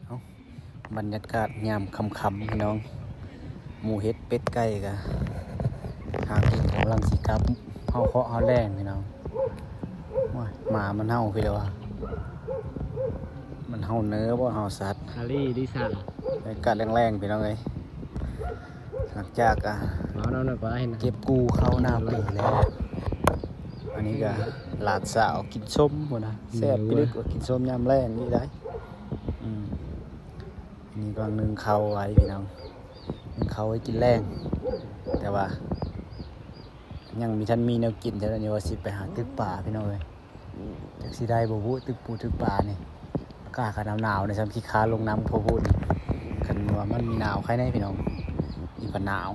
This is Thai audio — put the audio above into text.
เอาบรรยากาศยามค่ำๆพี่น้องหมูเฮ็ดเป็ดไก่กะหากินกำลังสิกลับเฮาเคาะเฮาแรงพี่น้องว้ายหมามันเห่าพี่เด้อวะมันเห่าเนื้อบ่เห่าสัตว์ คารี่ดิซ่า บรรยากาศแรงๆพี่น้องเอ้ยหลังจากเอาหน่อยก็ได้นะ เก็บกูเข้าหน้าปีแล้ว อันนี้ก็หลานสาวกินส้มหมดนะแซ่บไปลึกกว่ากินส้มยามแรงนี่ได้อันนี้ก็นึ่งข้าวไว้พี่น้องนึ่งข้าวไว้กินแรงแต่ว่ายังมีท่านมีแนวกินแต่ละนี้ว่าสิไปหาตึกป่าพี่น้องเลยจากสิได้บ่พูตึกปูตึกป่านี่อากาศก็หนาวๆในซ้ำขี้ค้าลงน้ำพอพูดกันว่ามันมีหนาวใครในพี่น้องมีปัญหนาว